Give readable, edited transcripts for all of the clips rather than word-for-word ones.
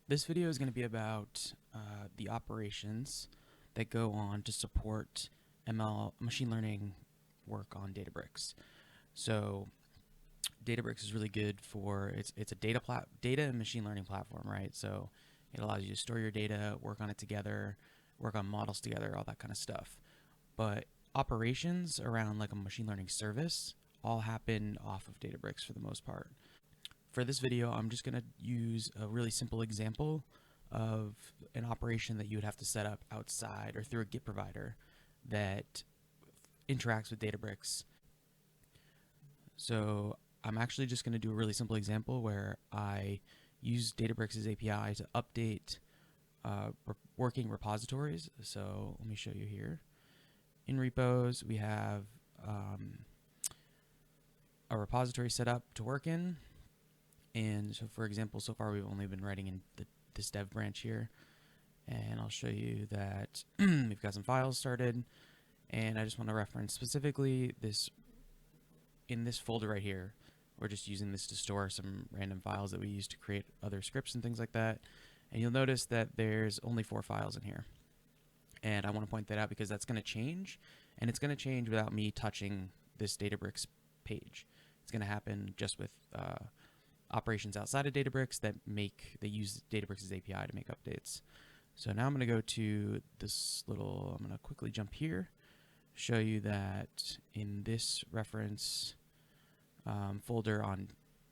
This video is going to be about the operations that go on to support ML machine learning work on Databricks. So Databricks is really good for it's a data and machine learning platform, right? So it allows you to store your data, work on it together, work on models together, all that kind of stuff. But operations around like a machine learning service all happen off of Databricks for the most part. For this video, I'm just going to use a really simple example of an operation that you would have to set up outside or through a Git provider that interacts with Databricks. So I'm actually just going to do a really simple example where I use Databricks API to update working repositories. So let me show you here. In repos, we have a repository set up to work in. And so, for example, so far we've only been writing in this dev branch here. And I'll show you that we've got some files started. And I just want to reference specifically this in this folder right here. We're just using this to store some random files that we use to create other scripts and things like that. And you'll notice that there's only 4 files in here. And I want to point that out because that's going to change. And it's going to change without me touching this Databricks page. It's going to happen just with operations outside of Databricks that use Databricks API to make updates. So now I'm going to go to this I'm going to quickly jump here, show you that in this reference folder on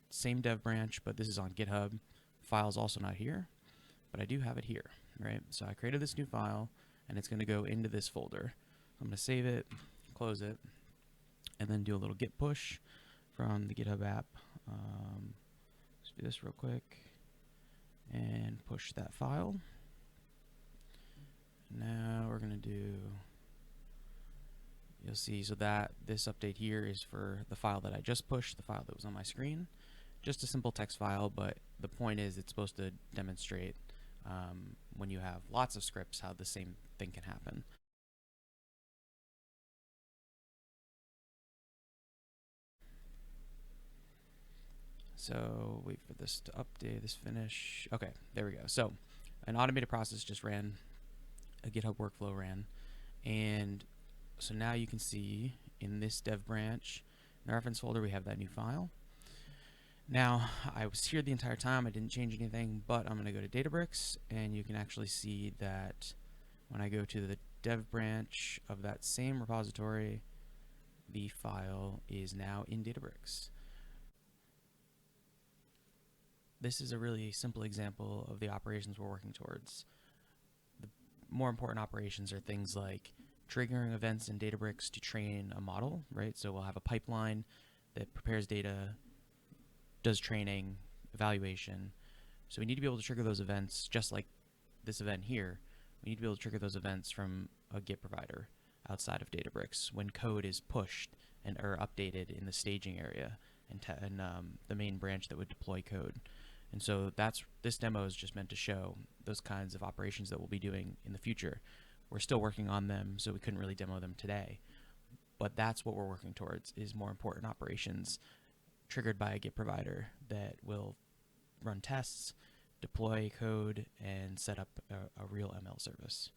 same dev branch, but this is on GitHub. File's also not here, but I do have it here, right? So I created this new file, and it's going to go into this folder. I'm going to save it, close it, and then do a little git push from the GitHub app. Let's do this real quick and push that file. Now we're going to do, you'll see, so that this update here is for the file that I just pushed, the file that was on my screen. Just a simple text file, but the point is it's supposed to demonstrate when you have lots of scripts how the same thing can happen. So wait for this to update, this finish. Okay, there we go. So an automated process just ran, a GitHub workflow ran, and so now you can see in this dev branch, in the reference folder, we have that new file. Now, I was here the entire time, I didn't change anything, but I'm going to go to Databricks, and you can actually see that when I go to the dev branch of that same repository, the file is now in Databricks. This is a really simple example of the operations we're working towards. The more important operations are things like triggering events in Databricks to train a model, right? So we'll have a pipeline that prepares data, does training, evaluation. So we need to be able to trigger those events, just like this event here. We need to be able to trigger those events from a Git provider outside of Databricks when code is pushed or updated in the staging area and the main branch that would deploy code. And so this demo is just meant to show those kinds of operations that we'll be doing in the future. We're still working on them, so we couldn't really demo them today. But that's what we're working towards, is more important operations triggered by a Git provider that will run tests, deploy code, and set up a real ML service.